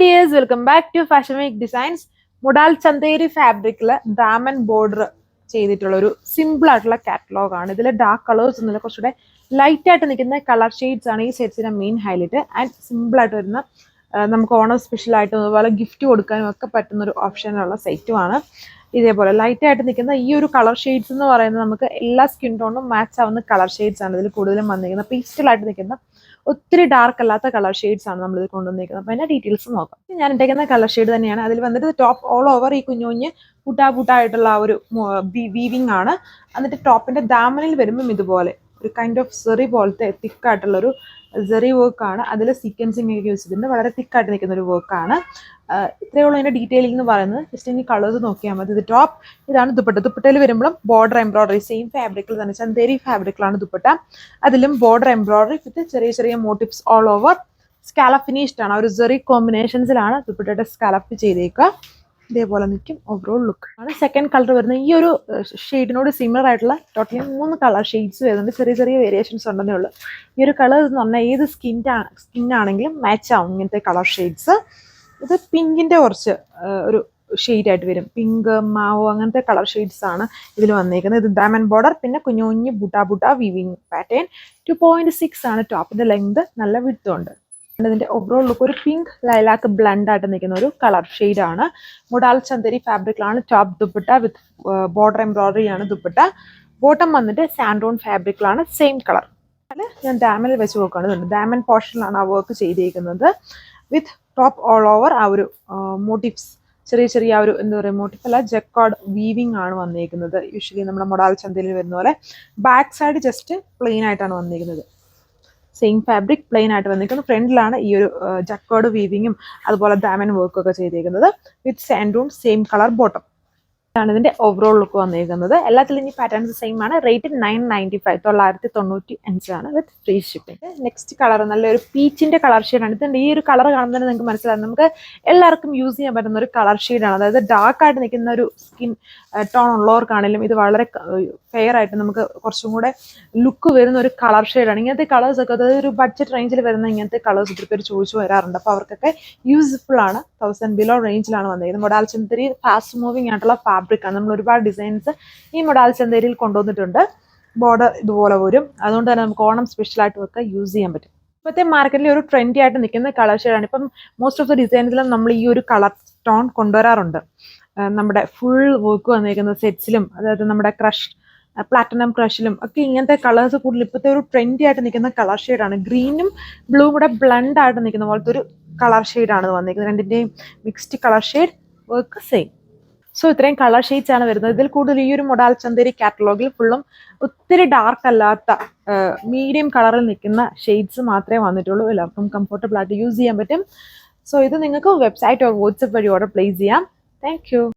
dears, welcome back to Fashion Week Designs. Modal Chanderi fabric diamond border ചെയ്തിട്ടുള്ള ഒരു simple ആയിട്ടുള്ള catalogue ആണ്. ഇതിൽ ഡാർക്ക് കളേഴ്സ് ഒന്നുമില്ല, കുറച്ചുകൂടെ ലൈറ്റ് ആയിട്ട് നിൽക്കുന്ന കളർ ഷെയ്ഡ്സ് ആണ് ഈ സെറ്റ്സിന്റെ മെയിൻ ഹൈലൈറ്റ്. ആൻഡ് സിമ്പിൾ ആയിട്ട് വരുന്ന നമുക്ക് ഓണം സ്പെഷ്യൽ ആയിട്ടും അതുപോലെ ഗിഫ്റ്റ് കൊടുക്കാനും ഒക്കെ പറ്റുന്ന ഒരു ഓപ്ഷനുള്ള സെറ്റുമാണ്. ഇതേപോലെ ലൈറ്റ് ആയിട്ട് നിൽക്കുന്ന ഈ ഒരു കളർ ഷെയ്ഡ്സ് എന്ന് പറയുന്നത് നമുക്ക് എല്ലാ സ്കിൻ ടോണും മാച്ച് ആവുന്ന കളർ ഷെയ്ഡ്സ് ആണ് ഇതിൽ കൂടുതലും വന്നിരിക്കുന്നത്. പീസ്റ്റലായിട്ട് നിൽക്കുന്ന ഒത്തിരി ഡാർക്ക് അല്ലാത്ത കളർ ഷെയ്ഡ്സ് ആണ് നമ്മളിത് കൊണ്ടുവന്നിരിക്കുന്നത്. അപ്പോൾ അതിൻ്റെ ഡീറ്റെയിൽസ് നോക്കാം. ഞാൻ ഇട്ടേക്കുന്ന കളർ ഷെയ്ഡ് തന്നെയാണ്. അതിൽ വന്നിട്ട് ടോപ്പ് ഓൾ ഓവർ ഈ കുഞ്ഞു കുഞ്ഞ് പുട്ടായിട്ടുള്ള ആ ഒരു വീവിങ് ആണ്. എന്നിട്ട് ടോപ്പിന്റെ ദാമനിൽ വരുമ്പം ഇതുപോലെ ഒരു കൈൻഡ് ഓഫ് സെറി പോലത്തെ തിക്കായിട്ടുള്ളൊരു സെറി വർക്കാണ്. അതിൽ സീക്വൻസിങ് ഒക്കെ യൂസ് ചെയ്തിട്ടുണ്ട്. വളരെ തിക്കായിട്ട് നിൽക്കുന്ന ഒരു വർക്കാണ്. ഇത്രയുള്ള അതിൻ്റെ ഡീറ്റെയിലിംഗ് എന്ന് പറയുന്നത്. ജസ്റ്റ് ഇനി കളേഴ്സ് നോക്കിയാൽ മതി. ഇത് ടോപ്പ്, ഇതാണ് ദുപ്പട്ട. ദുപ്പട്ടയിൽ വരുമ്പോഴും ബോർഡർ എംബ്രോയിഡറി സെയിം ഫാബ്രിക്കിൽ തന്നെ, ചന്തേരി ഫാബ്രിക്കിലാണ് ദുപ്പട്ട. അതിലും ബോർഡർ എംബ്രോയിഡറി വിത്ത് ചെറിയ ചെറിയ motifs all over. Scallop finished ആണ്. ഒരു സെറി കോമ്പിനേഷൻസിലാണ് ദുപ്പട്ടയുടെ സ്കാലപ്പ് ചെയ്തേക്കുക. ഇതേപോലെ നിൽക്കും ഓവറോൾ ലുക്ക് ആണ്. സെക്കൻഡ് കളർ വരുന്നത് ഈ ഒരു ഷെയ്ഡിനോട് സിമിലർ ആയിട്ടുള്ള ടോട്ടലി 3 കളർ ഷെയ്ഡ്സ് വരുന്നുണ്ട്. ചെറിയ ചെറിയ വേരിയേഷൻസ് ഉണ്ടെന്നേ ഉള്ളൂ. ഈ ഒരു കളർ എന്ന് പറഞ്ഞാൽ ഏത് സ്കിന്നാണെങ്കിലും മാച്ച് ആവും ഇങ്ങനത്തെ കളർ ഷെയ്ഡ്സ്. ഇത് പിങ്കിന്റെ കുറച്ച് ഒരു ഷെയ്ഡായിട്ട് വരും. പിങ്ക്, മാവോ അങ്ങനത്തെ കളർ ഷെയ്ഡ്സ് ആണ് ഇതിൽ വന്നേക്കുന്നത്. ഇത് ഡയമണ്ട് ബോർഡർ, പിന്നെ കുഞ്ഞു കുഞ്ഞു ബുട്ട വീവിങ് പാറ്റേൺ. 2.6 ആണ് ടോപ്പിന്റെ ലെങ്ത്. നല്ല വിഡ്ത്തും ഉണ്ട്. ഇതിന്റെ ഓവറോൾ ലുക്ക് ഒരു പിങ്ക് ലൈലാക്ക് ബ്ലെൻഡ് ആയിട്ട് നിൽക്കുന്ന ഒരു കളർ ഷെയ്ഡാണ്. മുഡാൽ ചന്തേരി ഫാബ്രിക്കിലാണ് top dupatta with border embroidery ആണ് ദുപ്പട്ട. ബോട്ടം വന്നിട്ട് സാൻഡോൺ ഫാബ്രിക്കിലാണ് സെയിം കളർ. ഞാൻ ഡയമണ്ടിൽ വെച്ച് നോക്കുകയാണ്. ഡയമണ്ട് പോർഷനിലാണ് ആ വർക്ക് ചെയ്തിരിക്കുന്നത്. വിത്ത് ടോപ്പ് ഓൾ ഓവർ ആ ഒരു മോട്ടീവ്സ്, ചെറിയ ചെറിയ ആ ഒരു എന്താ പറയുക, മോട്ടീഫ് അല്ല, ജക്കാർഡ് വീവിങ് ആണ് വന്നിരിക്കുന്നത്. യൂഷ്വലി നമ്മുടെ മൊഡാൽ ചന്തയിൽ വരുന്ന പോലെ. ബാക്ക് സൈഡ് ജസ്റ്റ് പ്ലെയിൻ ആയിട്ടാണ് വന്നിരിക്കുന്നത്. സെയിം ഫാബ്രിക് പ്ലെയിൻ ആയിട്ട് വന്നിരിക്കുന്നു. ഫ്രണ്ടിലാണ് ഈ ഒരു ജക്കാർഡ് വീവിങ്ങും അതുപോലെ ഡയമണ്ട് വർക്കും ഒക്കെ ചെയ്തിരിക്കുന്നത്. വിത്ത് സാൻഡൂൺ സെയിം കളർ ബോട്ടം ആണ് ഇതിന്റെ ഓവറോൾ ലുക്ക് വന്നിരിക്കുന്നത്. എല്ലാത്തിലും ഇനി പാറ്റേൺസ് സെയിം ആണ്. റേറ്റ് 995, 995 ആണ് വിത്ത് ഫ്രീ ഷിപ്പിംഗ്. നെക്സ്റ്റ് കളർ നല്ലൊരു പീച്ചിന്റെ കളർ ഷെയ്ഡാണ്. ഇതിന്റെ ഈ ഒരു കളർ കാണുമ്പോൾ തന്നെ നിങ്ങൾക്ക് മനസ്സിലാകും നമുക്ക് എല്ലാവർക്കും യൂസ് ചെയ്യാൻ പറ്റുന്ന ഒരു കളർ ഷെയ്ഡാണ്. അതായത് ഡാർക്ക് ആയിട്ട് നിൽക്കുന്ന ഒരു സ്കിൻ ടോൺ ഉള്ളവർക്കാണെങ്കിലും ഇത് വളരെ ഫെയർ ആയിട്ട് നമുക്ക് കുറച്ചും കൂടെ ലുക്ക് വരുന്ന ഒരു കളർ ഷെയ്ഡാണ്. ഇങ്ങനത്തെ കളേഴ്സ് ഒക്കെ, അതായത് ഒരു ബഡ്ജറ്റ് റേഞ്ചിൽ വരുന്ന ഇങ്ങനത്തെ കളേഴ്സ് ഒത്തിരി പേര് ചോദിച്ചു വരാറുണ്ട്. അപ്പോൾ അവർക്കൊക്കെ യൂസ്ഫുൾ ആണ്. 1000 ബിലോ റേഞ്ചിലാണ് വന്നിരിക്കുന്നത്. മൊഡാൽ ചന്തേരി ഫാസ്റ്റ് മൂവിങ് ആയിട്ടുള്ള ഫാബ്രിക് ആണ്. നമ്മൾ ഒരുപാട് ഡിസൈൻസ് ഈ മൊഡാൽ ചന്തേരിയിൽ കൊണ്ടുവന്നിട്ടുണ്ട്. ബോർഡർ ഇതുപോലെ വരും. അതുകൊണ്ട് തന്നെ നമുക്ക് ഓണം സ്പെഷ്യലായിട്ടും ഒക്കെ യൂസ് ചെയ്യാൻ പറ്റും. ഇപ്പോഴത്തെ മാർക്കറ്റിൽ ഒരു ട്രെൻഡി ആയിട്ട് നിൽക്കുന്ന കളർ ഷെയ്ഡാണ്. ഇപ്പം മോസ്റ്റ് ഓഫ് ദ ഡിസൈൻസിലും നമ്മൾ ഈ ഒരു കളർ ടോൺ കൊണ്ടുവരാറുണ്ട്. നമ്മുടെ ഫുൾ വർക്ക് വന്നിരിക്കുന്ന സെറ്റ്സിലും, അതായത് നമ്മുടെ ക്രഷ്, പ്ലാറ്റിനം ക്രഷിലും ഒക്കെ ഇങ്ങനത്തെ കളേഴ്സ് കൂടുതൽ ഇപ്പോഴത്തെ ഒരു ട്രെൻഡി ആയിട്ട് നിൽക്കുന്ന കളർ ഷെയ്ഡാണ്. ഗ്രീനും ബ്ലൂ കൂടെ ബ്ലെൻഡ് ആയിട്ട് നിൽക്കുന്ന പോലത്തെ ഒരു കളർ ഷെയ്ഡാണ് വന്നിരിക്കുന്നത്. രണ്ടിൻ്റെയും mixed colour shade, work same. So ഇത്രയും കളർ ഷെയ്ഡ്സ് ആണ് വരുന്നത്. ഇതിൽ കൂടുതൽ ഈ ഒരു മൊഡാൽ ചന്തേരി കാറ്റലോഗിൽ ഫുള്ളും ഒത്തിരി ഡാർക്ക് അല്ലാത്ത മീഡിയം കളറിൽ നിൽക്കുന്ന ഷെയ്ഡ്സ് മാത്രമേ വന്നിട്ടുള്ളൂ. എല്ലാവർക്കും കംഫർട്ടബിൾ ആയിട്ട് യൂസ് ചെയ്യാൻ പറ്റും. സോ ഇത് നിങ്ങൾക്ക് വെബ്സൈറ്റ് ഓർ വാട്സ്ആപ്പ് വഴി ഓർഡർ പ്ലേസ് ചെയ്യാം. Thank you.